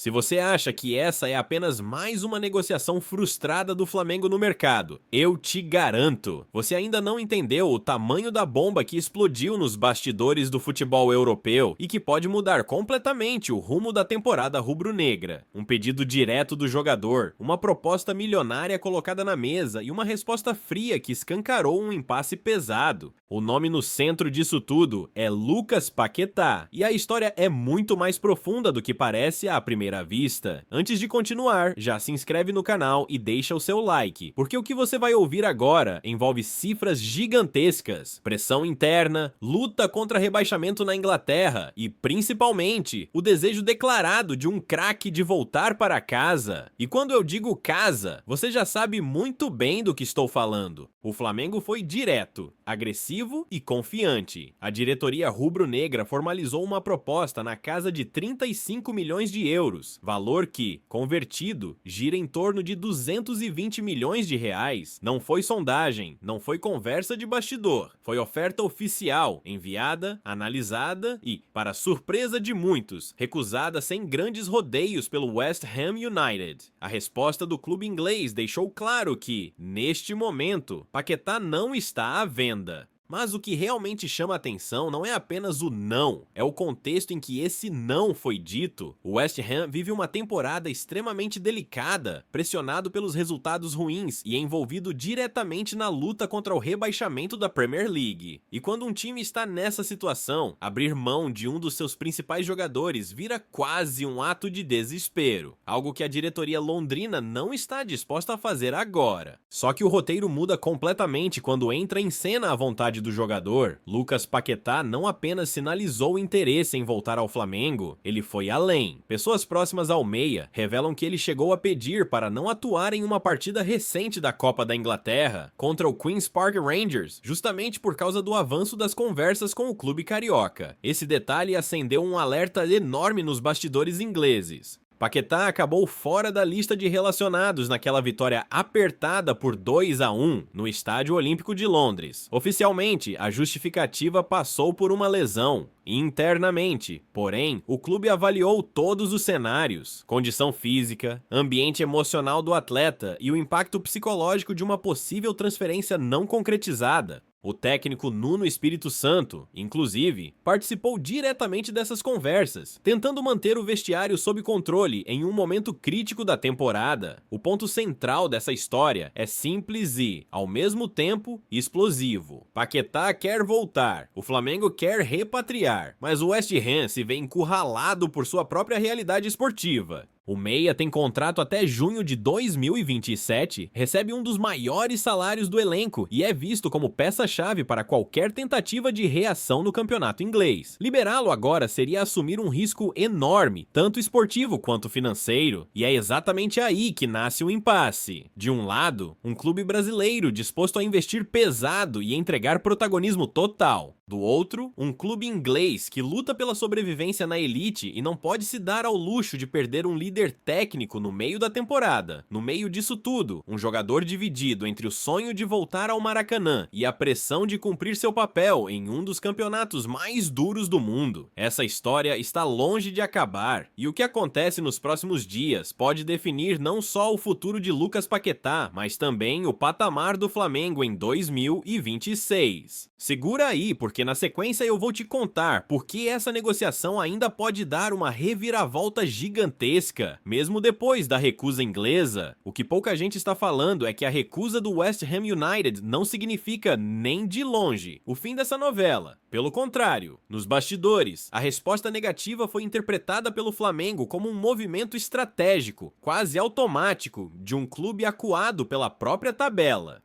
Se você acha que essa é apenas mais uma negociação frustrada do Flamengo no mercado, eu te garanto, você ainda não entendeu o tamanho da bomba que explodiu nos bastidores do futebol europeu e que pode mudar completamente o rumo da temporada rubro-negra. Um pedido direto do jogador, uma proposta milionária colocada na mesa e uma resposta fria que escancarou um impasse pesado. O nome no centro disso tudo é Lucas Paquetá, e a história é muito mais profunda do que parece à primeira vista. Antes de continuar, já se inscreve no canal e deixa o seu like, porque o que você vai ouvir agora envolve cifras gigantescas, pressão interna, luta contra rebaixamento na Inglaterra e, principalmente, o desejo declarado de um craque de voltar para casa. E quando eu digo casa, você já sabe muito bem do que estou falando. O Flamengo foi direto, agressivo e confiante. A diretoria rubro-negra formalizou uma proposta na casa de 35 milhões de euros, valor que, convertido, gira em torno de 220 milhões de reais. Não foi sondagem, não foi conversa de bastidor, foi oferta oficial, enviada, analisada e, para surpresa de muitos, recusada sem grandes rodeios pelo West Ham United. A resposta do clube inglês deixou claro que, neste momento, Paquetá não está à venda. Mas o que realmente chama a atenção não é apenas o não, é o contexto em que esse não foi dito. O West Ham vive uma temporada extremamente delicada, pressionado pelos resultados ruins e envolvido diretamente na luta contra o rebaixamento da Premier League. E quando um time está nessa situação, abrir mão de um dos seus principais jogadores vira quase um ato de desespero, algo que a diretoria londrina não está disposta a fazer agora. Só que o roteiro muda completamente quando entra em cena a vontade do jogador. Lucas Paquetá não apenas sinalizou interesse em voltar ao Flamengo, ele foi além. Pessoas próximas ao meia revelam que ele chegou a pedir para não atuar em uma partida recente da Copa da Inglaterra contra o Queen's Park Rangers, justamente por causa do avanço das conversas com o clube carioca. Esse detalhe acendeu um alerta enorme nos bastidores ingleses. Paquetá acabou fora da lista de relacionados naquela vitória apertada por 2-1 no Estádio Olímpico de Londres. Oficialmente, a justificativa passou por uma lesão. Internamente, porém, o clube avaliou todos os cenários: condição física, ambiente emocional do atleta e o impacto psicológico de uma possível transferência não concretizada. O técnico Nuno Espírito Santo, inclusive, participou diretamente dessas conversas, tentando manter o vestiário sob controle em um momento crítico da temporada. O ponto central dessa história é simples e, ao mesmo tempo, explosivo. Paquetá quer voltar, o Flamengo quer repatriar, mas o West Ham se vê encurralado por sua própria realidade esportiva. O meia tem contrato até junho de 2027, recebe um dos maiores salários do elenco e é visto como peça-chave para qualquer tentativa de reação no campeonato inglês. Liberá-lo agora seria assumir um risco enorme, tanto esportivo quanto financeiro, e é exatamente aí que nasce o impasse. De um lado, um clube brasileiro disposto a investir pesado e entregar protagonismo total. Do outro, um clube inglês que luta pela sobrevivência na elite e não pode se dar ao luxo de perder um líder técnico no meio da temporada. No meio disso tudo, um jogador dividido entre o sonho de voltar ao Maracanã e a pressão de cumprir seu papel em um dos campeonatos mais duros do mundo. Essa história está longe de acabar, e o que acontece nos próximos dias pode definir não só o futuro de Lucas Paquetá, mas também o patamar do Flamengo em 2026. Segura aí, porque na sequência eu vou te contar por que essa negociação ainda pode dar uma reviravolta gigantesca, mesmo depois da recusa inglesa. O que pouca gente está falando é que a recusa do West Ham United não significa, nem de longe, o fim dessa novela. Pelo contrário, nos bastidores, a resposta negativa foi interpretada pelo Flamengo como um movimento estratégico, quase automático, de um clube acuado pela própria tabela.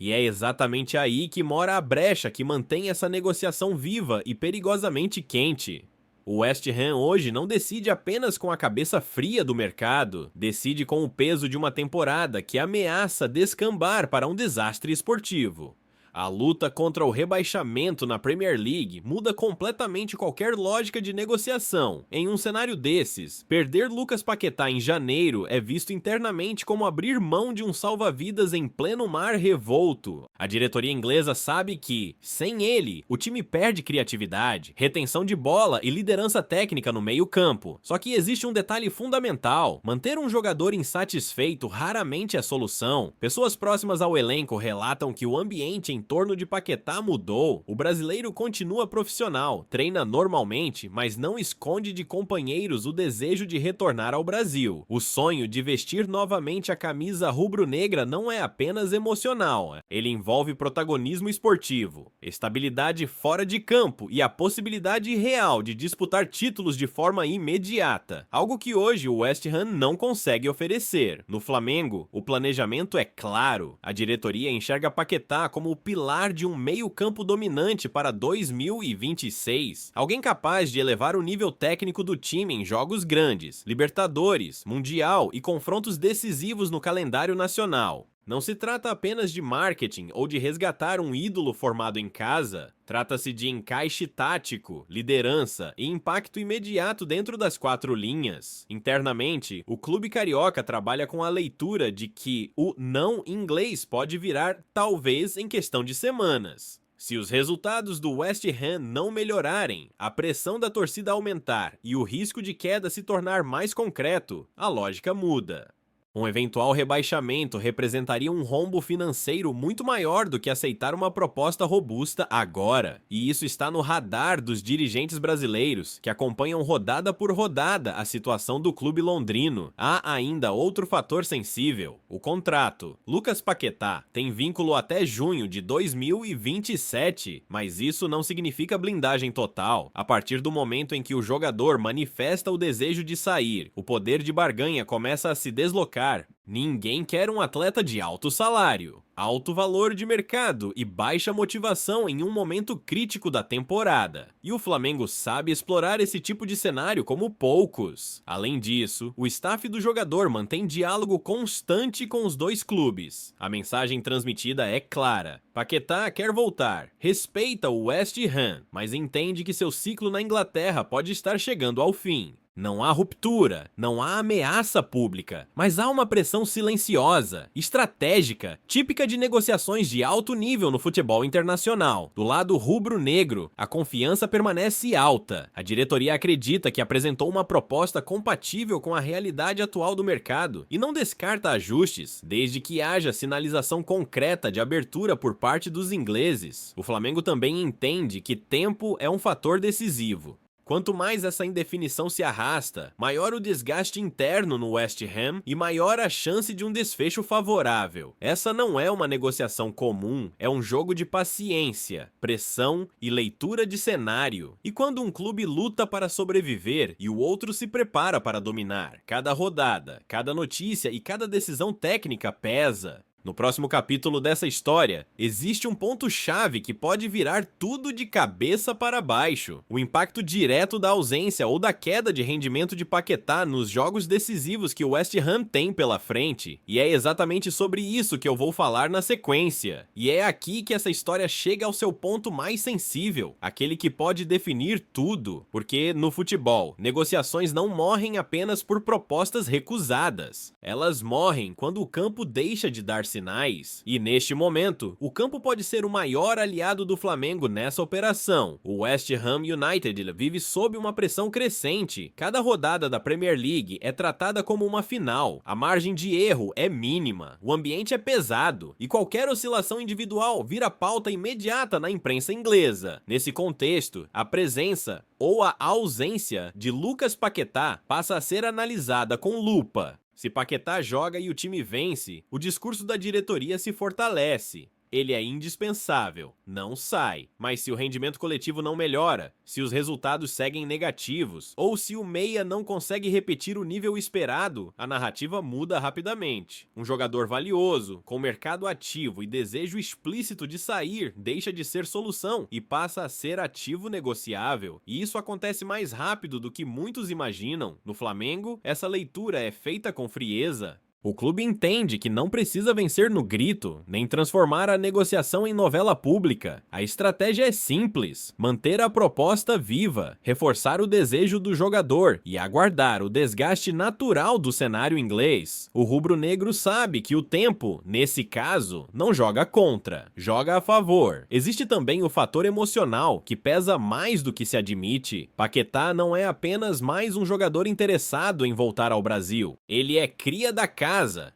E é exatamente aí que mora a brecha que mantém essa negociação viva e perigosamente quente. O West Ham hoje não decide apenas com a cabeça fria do mercado, decide com o peso de uma temporada que ameaça descambar para um desastre esportivo. A luta contra o rebaixamento na Premier League muda completamente qualquer lógica de negociação. Em um cenário desses, perder Lucas Paquetá em janeiro é visto internamente como abrir mão de um salva-vidas em pleno mar revolto. A diretoria inglesa sabe que, sem ele, o time perde criatividade, retenção de bola e liderança técnica no meio-campo. Só que existe um detalhe fundamental: manter um jogador insatisfeito raramente é solução. Pessoas próximas ao elenco relatam que o ambiente em torno de Paquetá mudou. O brasileiro continua profissional, treina normalmente, mas não esconde de companheiros o desejo de retornar ao Brasil. O sonho de vestir novamente a camisa rubro-negra não é apenas emocional, ele envolve protagonismo esportivo, estabilidade fora de campo e a possibilidade real de disputar títulos de forma imediata, algo que hoje o West Ham não consegue oferecer. No Flamengo, o planejamento é claro. A diretoria enxerga Paquetá como o pilar de um meio-campo dominante para 2026, alguém capaz de elevar o nível técnico do time em jogos grandes, Libertadores, Mundial e confrontos decisivos no calendário nacional. Não se trata apenas de marketing ou de resgatar um ídolo formado em casa. Trata-se de encaixe tático, liderança e impacto imediato dentro das quatro linhas. Internamente, o clube carioca trabalha com a leitura de que o não inglês pode virar talvez em questão de semanas. Se os resultados do West Ham não melhorarem, a pressão da torcida aumentar e o risco de queda se tornar mais concreto, a lógica muda. Um eventual rebaixamento representaria um rombo financeiro muito maior do que aceitar uma proposta robusta agora, e isso está no radar dos dirigentes brasileiros, que acompanham rodada por rodada a situação do clube londrino. Há ainda outro fator sensível: o contrato. Lucas Paquetá tem vínculo até junho de 2027, mas isso não significa blindagem total. A partir do momento em que o jogador manifesta o desejo de sair, o poder de barganha começa a se deslocar. Ninguém quer um atleta de alto salário, alto valor de mercado e baixa motivação em um momento crítico da temporada. E o Flamengo sabe explorar esse tipo de cenário como poucos. Além disso, o staff do jogador mantém diálogo constante com os dois clubes. A mensagem transmitida é clara: Paquetá quer voltar, respeita o West Ham, mas entende que seu ciclo na Inglaterra pode estar chegando ao fim. Não há ruptura, não há ameaça pública, mas há uma pressão silenciosa, estratégica, típica de negociações de alto nível no futebol internacional. Do lado rubro-negro, a confiança permanece alta. A diretoria acredita que apresentou uma proposta compatível com a realidade atual do mercado e não descarta ajustes, desde que haja sinalização concreta de abertura por parte dos ingleses. O Flamengo também entende que tempo é um fator decisivo. Quanto mais essa indefinição se arrasta, maior o desgaste interno no West Ham e maior a chance de um desfecho favorável. Essa não é uma negociação comum, é um jogo de paciência, pressão e leitura de cenário. E quando um clube luta para sobreviver e o outro se prepara para dominar, cada rodada, cada notícia e cada decisão técnica pesa. No próximo capítulo dessa história, existe um ponto-chave que pode virar tudo de cabeça para baixo: o impacto direto da ausência ou da queda de rendimento de Paquetá nos jogos decisivos que o West Ham tem pela frente. E é exatamente sobre isso que eu vou falar na sequência. E é aqui que essa história chega ao seu ponto mais sensível, aquele que pode definir tudo. Porque no futebol, negociações não morrem apenas por propostas recusadas. Elas morrem quando o campo deixa de dar sinais. E neste momento, o campo pode ser o maior aliado do Flamengo nessa operação. O West Ham United vive sob uma pressão crescente. Cada rodada da Premier League é tratada como uma final. A margem de erro é mínima. O ambiente é pesado. E qualquer oscilação individual vira pauta imediata na imprensa inglesa. Nesse contexto, a presença ou a ausência de Lucas Paquetá passa a ser analisada com lupa. Se Paquetá joga e o time vence, o discurso da diretoria se fortalece. Ele é indispensável, não sai. Mas se o rendimento coletivo não melhora, se os resultados seguem negativos, ou se o meia não consegue repetir o nível esperado, a narrativa muda rapidamente. Um jogador valioso, com mercado ativo e desejo explícito de sair, deixa de ser solução e passa a ser ativo negociável. E isso acontece mais rápido do que muitos imaginam. No Flamengo, essa leitura é feita com frieza. O clube entende que não precisa vencer no grito, nem transformar a negociação em novela pública. A estratégia é simples: manter a proposta viva, reforçar o desejo do jogador e aguardar o desgaste natural do cenário inglês. O rubro-negro sabe que o tempo, nesse caso, não joga contra, joga a favor. Existe também o fator emocional, que pesa mais do que se admite. Paquetá não é apenas mais um jogador interessado em voltar ao Brasil. Ele é cria da casa,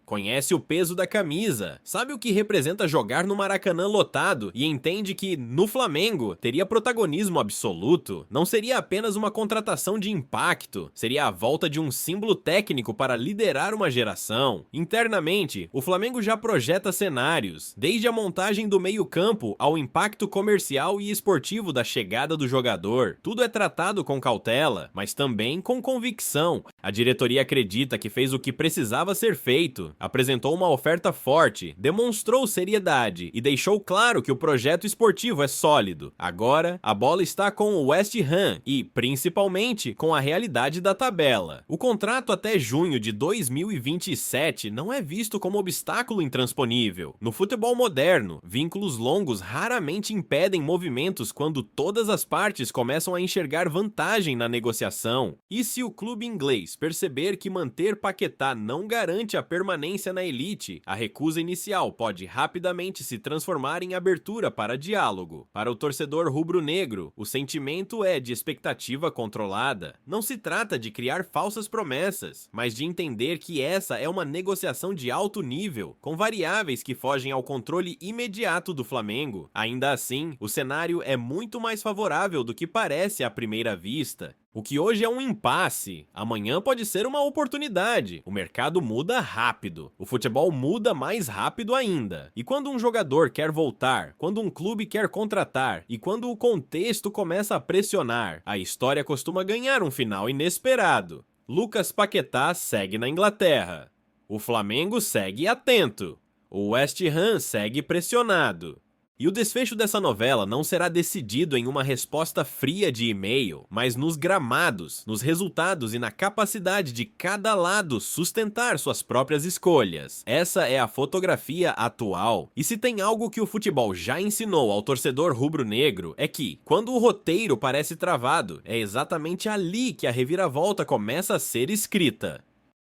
conhece o peso da camisa, sabe o que representa jogar no Maracanã lotado e entende que, no Flamengo, teria protagonismo absoluto. Não seria apenas uma contratação de impacto, seria a volta de um símbolo técnico para liderar uma geração. Internamente, o Flamengo já projeta cenários, desde a montagem do meio-campo ao impacto comercial e esportivo da chegada do jogador. Tudo é tratado com cautela, mas também com convicção. A diretoria acredita que fez o que precisava ser feito, apresentou uma oferta forte, demonstrou seriedade e deixou claro que o projeto esportivo é sólido. Agora, a bola está com o West Ham e, principalmente, com a realidade da tabela. O contrato até junho de 2027 não é visto como obstáculo intransponível. No futebol moderno, vínculos longos raramente impedem movimentos quando todas as partes começam a enxergar vantagem na negociação. E se o clube inglês perceber que manter Paquetá não garante a permanência na elite, a recusa inicial pode rapidamente se transformar em abertura para diálogo. Para o torcedor rubro-negro, o sentimento é de expectativa controlada. Não se trata de criar falsas promessas, mas de entender que essa é uma negociação de alto nível, com variáveis que fogem ao controle imediato do Flamengo. Ainda assim, o cenário é muito mais favorável do que parece à primeira vista. O que hoje é um impasse, amanhã pode ser uma oportunidade. O mercado muda rápido, o futebol muda mais rápido ainda. E quando um jogador quer voltar, quando um clube quer contratar e quando o contexto começa a pressionar, a história costuma ganhar um final inesperado. Lucas Paquetá segue na Inglaterra. O Flamengo segue atento. O West Ham segue pressionado. E o desfecho dessa novela não será decidido em uma resposta fria de e-mail, mas nos gramados, nos resultados e na capacidade de cada lado sustentar suas próprias escolhas. Essa é a fotografia atual. E se tem algo que o futebol já ensinou ao torcedor rubro-negro, é que, quando o roteiro parece travado, é exatamente ali que a reviravolta começa a ser escrita.